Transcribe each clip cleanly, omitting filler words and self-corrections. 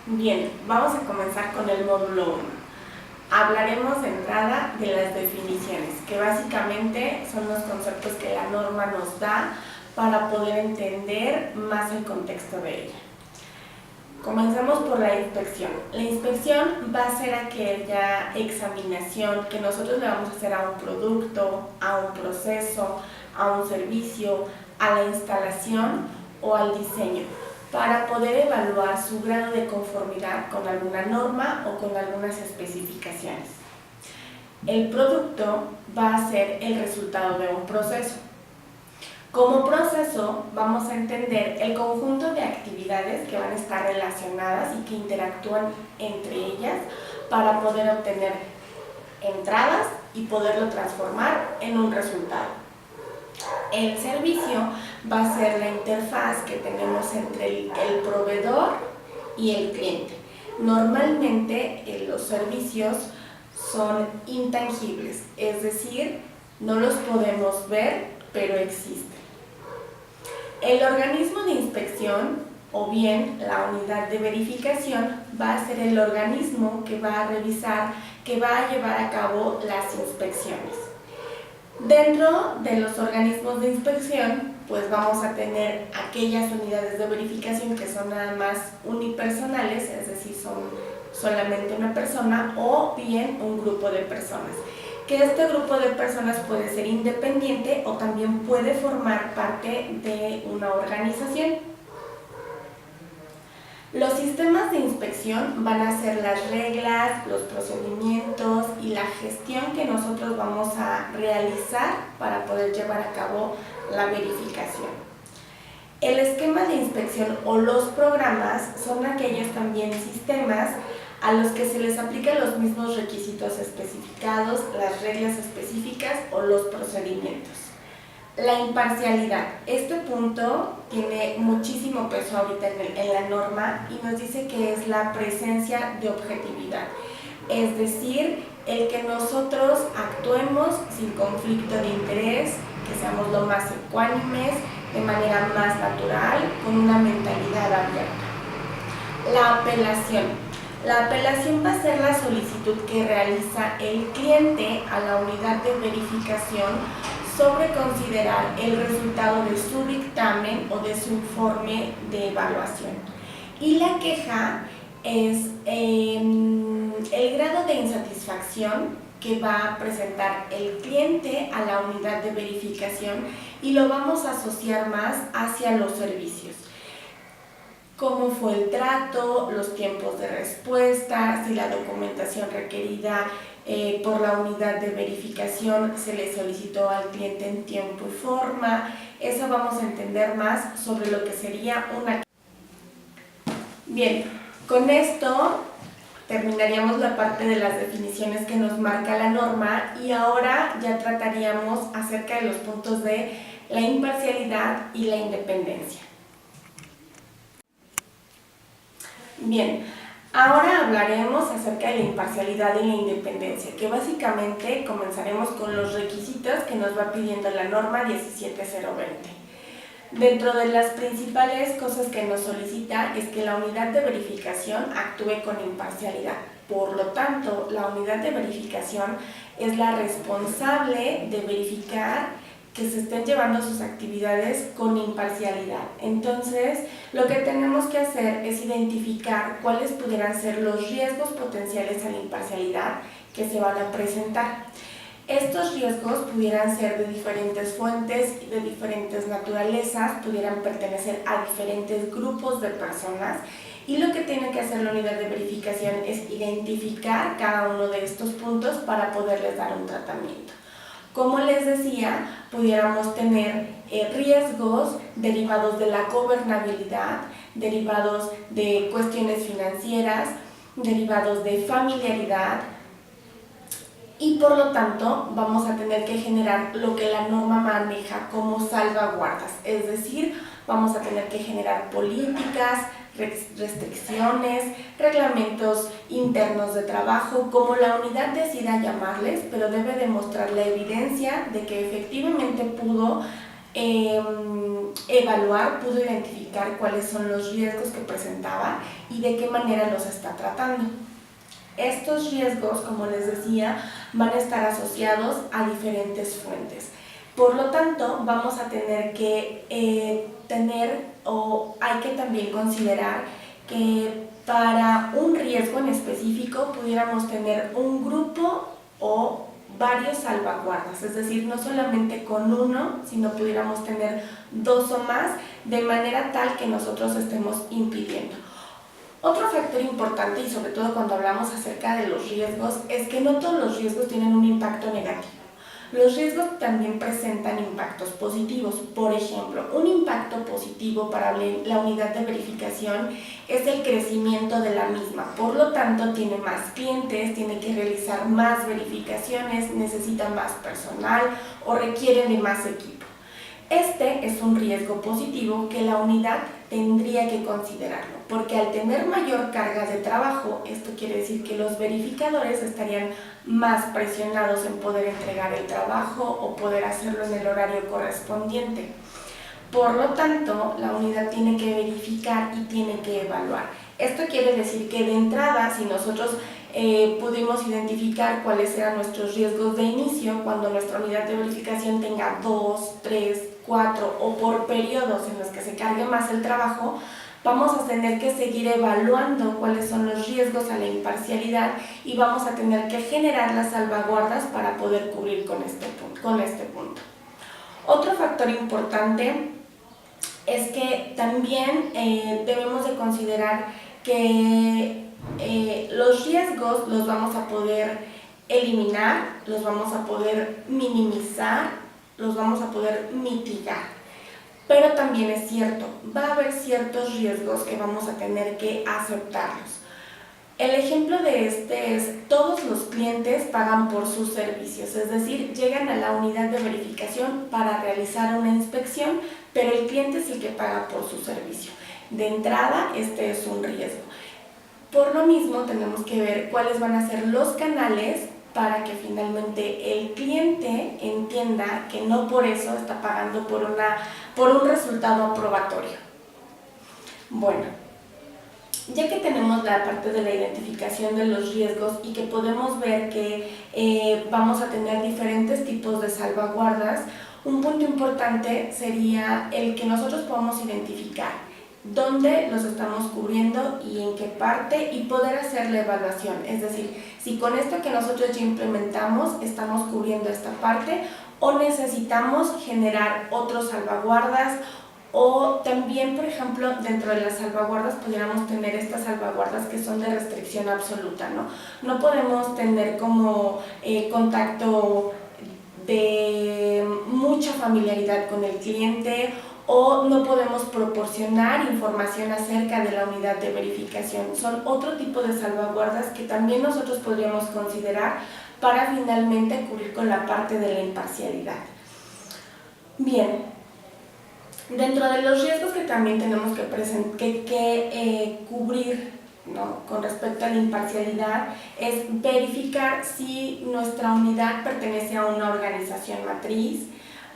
Bien, vamos a comenzar con el módulo 1. Hablaremos de entrada de las definiciones, que básicamente son los conceptos que la norma nos da para poder entender más el contexto de ella. Comencemos por la inspección. La inspección va a ser aquella examinación que nosotros le vamos a hacer a un producto, a un proceso, a un servicio, a la instalación o al diseño, para poder evaluar su grado de conformidad con alguna norma o con algunas especificaciones. El producto va a ser el resultado de un proceso. Como proceso vamos a entender el conjunto de actividades que van a estar relacionadas y que interactúan entre ellas para poder obtener entradas y poderlo transformar en un resultado. El servicio va a ser la interfaz que tenemos entre el proveedor y el cliente. Normalmente los servicios son intangibles, es decir, no los podemos ver, pero existen. El organismo de inspección o bien la unidad de verificación va a ser el organismo que va a revisar, que va a llevar a cabo las inspecciones. Dentro de los organismos de inspección, pues vamos a tener aquellas unidades de verificación que son nada más unipersonales, es decir, son solamente una persona o bien un grupo de personas. Que este grupo de personas puede ser independiente o también puede formar parte de una organización. Los sistemas de inspección van a ser las reglas, los procedimientos y la gestión que nosotros vamos a realizar para poder llevar a cabo la verificación. El esquema de inspección o los programas son aquellos también sistemas a los que se les aplican los mismos requisitos especificados, las reglas específicas o los procedimientos. La imparcialidad. Este punto tiene muchísimo peso ahorita en la norma y nos dice que es la presencia de objetividad, es decir, el que nosotros actuemos sin conflicto de interés, que seamos lo más ecuánimes, de manera más natural, con una mentalidad abierta. La apelación. La apelación va a ser la solicitud que realiza el cliente a la unidad de verificación sobre considerar el resultado de su dictamen o de su informe de evaluación. Y la queja es el grado de insatisfacción que va a presentar el cliente a la unidad de verificación y lo vamos a asociar más hacia los servicios. Cómo fue el trato, los tiempos de respuesta, si la documentación requerida por la unidad de verificación se le solicitó al cliente en tiempo y forma. Eso vamos a entender más sobre lo que sería una... Bien, con esto terminaríamos la parte de las definiciones que nos marca la norma y ahora ya trataríamos acerca de los puntos de la imparcialidad y la independencia. Bien, ahora hablaremos acerca de la imparcialidad y la independencia, que básicamente comenzaremos con los requisitos que nos va pidiendo la norma 17020. Dentro de las principales cosas que nos solicita es que la unidad de verificación actúe con imparcialidad. Por lo tanto, la unidad de verificación es la responsable de verificar que se estén llevando sus actividades con imparcialidad. Entonces, lo que tenemos que hacer es identificar cuáles pudieran ser los riesgos potenciales a la imparcialidad que se van a presentar. Estos riesgos pudieran ser de diferentes fuentes, de diferentes naturalezas, pudieran pertenecer a diferentes grupos de personas y lo que tiene que hacer la unidad de verificación es identificar cada uno de estos puntos para poderles dar un tratamiento. Como les decía, pudiéramos tener riesgos derivados de la gobernabilidad, derivados de cuestiones financieras, derivados de familiaridad y por lo tanto vamos a tener que generar lo que la norma maneja como salvaguardas, es decir, vamos a tener que generar políticas, restricciones, reglamentos internos de trabajo, como la unidad decida llamarles, pero debe demostrar la evidencia de que efectivamente pudo evaluar, pudo identificar cuáles son los riesgos que presentaba y de qué manera los está tratando. Estos riesgos, como les decía, van a estar asociados a diferentes fuentes. Por lo tanto, vamos a tener que hay que también considerar que para un riesgo en específico pudiéramos tener un grupo o varios salvaguardas, es decir, no solamente con uno, sino pudiéramos tener dos o más, de manera tal que nosotros estemos impidiendo. Otro factor importante, y sobre todo cuando hablamos acerca de los riesgos, es que no todos los riesgos tienen un impacto negativo. Los riesgos también presentan impactos positivos. Por ejemplo, un impacto positivo para la unidad de verificación es el crecimiento de la misma. Por lo tanto, tiene más clientes, tiene que realizar más verificaciones, necesita más personal o requiere de más equipo. Este es un riesgo positivo que la unidad tendría que considerarlo, porque al tener mayor carga de trabajo, esto quiere decir que los verificadores estarían más presionados en poder entregar el trabajo o poder hacerlo en el horario correspondiente. Por lo tanto, la unidad tiene que verificar y tiene que evaluar. Esto quiere decir que de entrada, si nosotros pudimos identificar cuáles eran nuestros riesgos de inicio, cuando nuestra unidad de verificación tenga 2, 3, 4 o por periodos en los que se cargue más el trabajo, vamos a tener que seguir evaluando cuáles son los riesgos a la imparcialidad y vamos a tener que generar las salvaguardas para poder cubrir con este punto. Otro factor importante es que también debemos de considerar que los riesgos los vamos a poder eliminar, los vamos a poder minimizar, los vamos a poder mitigar. Pero también es cierto, va a haber ciertos riesgos que vamos a tener que aceptarlos. El ejemplo de este es, todos los clientes pagan por sus servicios, es decir, llegan a la unidad de verificación para realizar una inspección, pero el cliente es el que paga por su servicio. De entrada, este es un riesgo. Por lo mismo, tenemos que ver cuáles van a ser los canales para que finalmente el cliente entienda que no por eso está pagando por un resultado aprobatorio. Bueno, ya que tenemos la parte de la identificación de los riesgos y que podemos ver que vamos a tener diferentes tipos de salvaguardas, un punto importante sería el que nosotros podamos identificar dónde los estamos cubriendo y en qué parte, y poder hacer la evaluación, es decir, si con esto que nosotros ya implementamos estamos cubriendo esta parte o necesitamos generar otras salvaguardas, o también, por ejemplo, dentro de las salvaguardas pudiéramos tener estas salvaguardas que son de restricción absoluta, ¿no? No podemos tener como contacto de mucha familiaridad con el cliente, o no podemos proporcionar información acerca de la unidad de verificación. Son otro tipo de salvaguardas que también nosotros podríamos considerar para finalmente cubrir con la parte de la imparcialidad. Bien, dentro de los riesgos que también tenemos que cubrir, ¿no?, con respecto a la imparcialidad, es verificar si nuestra unidad pertenece a una organización matriz,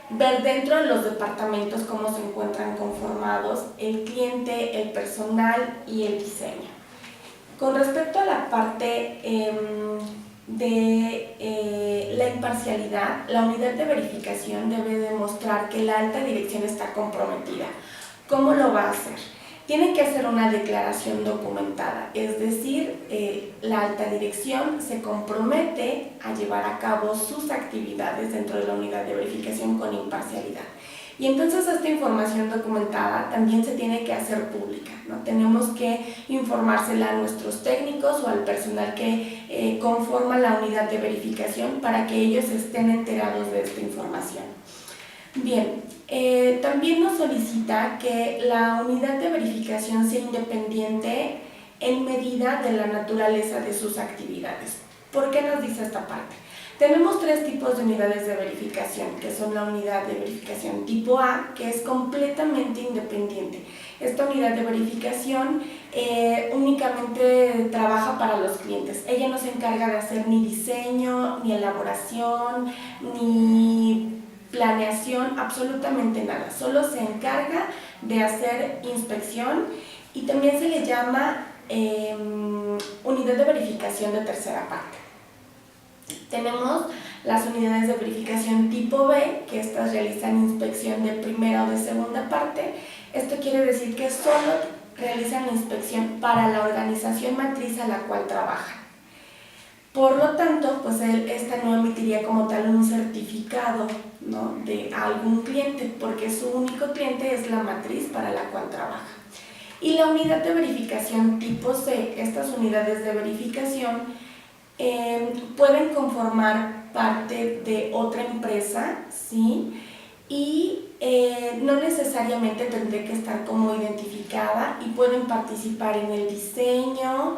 ver dentro de los departamentos cómo se encuentran conformados el cliente, el personal y el diseño. Con respecto a la parte de la imparcialidad, la unidad de verificación debe demostrar que la alta dirección está comprometida. ¿Cómo lo va a hacer? Tiene que hacer una declaración documentada, es decir, la alta dirección se compromete a llevar a cabo sus actividades dentro de la unidad de verificación con imparcialidad. Y entonces esta información documentada también se tiene que hacer pública, ¿no? Tenemos que informársela a nuestros técnicos o al personal que conforma la unidad de verificación para que ellos estén enterados de esta información. Bien, también nos solicita que la unidad de verificación sea independiente en medida de la naturaleza de sus actividades. ¿Por qué nos dice esta parte? Tenemos tres tipos de unidades de verificación, que son la unidad de verificación tipo A, que es completamente independiente. Esta unidad de verificación únicamente trabaja para los clientes. Ella no se encarga de hacer ni diseño, ni elaboración, ni planeación, absolutamente nada, solo se encarga de hacer inspección y también se le llama unidad de verificación de tercera parte. Tenemos las unidades de verificación tipo B, que estas realizan inspección de primera o de segunda parte. Esto quiere decir que solo realizan la inspección para la organización matriz a la cual trabajan. Por lo tanto, pues esta no emitiría como tal un certificado, ¿no?, de algún cliente, porque su único cliente es la matriz para la cual trabaja. Y la unidad de verificación tipo C, estas unidades de verificación pueden conformar parte de otra empresa, ¿sí? Y no necesariamente tendré que estar como identificada y pueden participar en el diseño,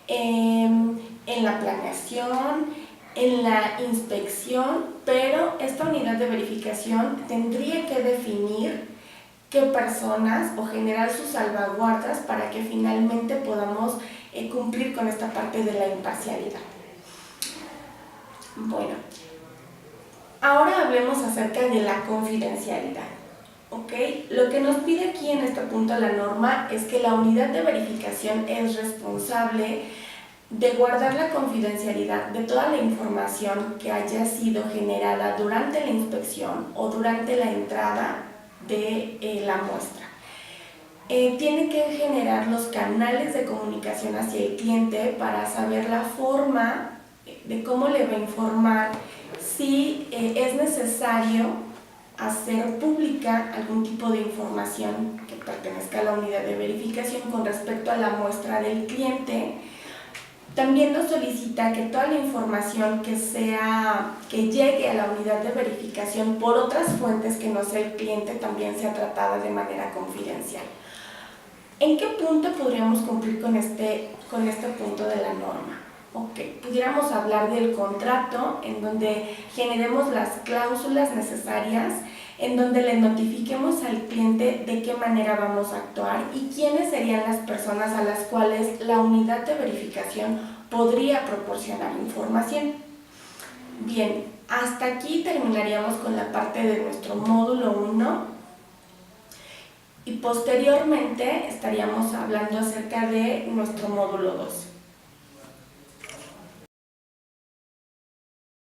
en la planeación, en la inspección, pero esta unidad de verificación tendría que definir qué personas o generar sus salvaguardas para que finalmente podamos cumplir con esta parte de la imparcialidad. Bueno, ahora hablemos acerca de la confidencialidad. ¿Ok? Lo que nos pide aquí en este punto la norma es que la unidad de verificación es responsable de guardar la confidencialidad de toda la información que haya sido generada durante la inspección o durante la entrada de la muestra. Tiene que generar los canales de comunicación hacia el cliente para saber la forma de cómo le va a informar, si es necesario hacer pública algún tipo de información que pertenezca a la unidad de verificación con respecto a la muestra del cliente. También nos solicita que toda la información que llegue a la unidad de verificación por otras fuentes que no sea el cliente también sea tratada de manera confidencial. ¿En qué punto podríamos cumplir con este punto de la norma? Ok, pudiéramos hablar del contrato en donde generemos las cláusulas necesarias, en donde le notifiquemos al cliente de qué manera vamos a actuar y quiénes serían las personas a las cuales la unidad de verificación podría proporcionar información. Bien, hasta aquí terminaríamos con la parte de nuestro módulo 1 y posteriormente estaríamos hablando acerca de nuestro módulo 2.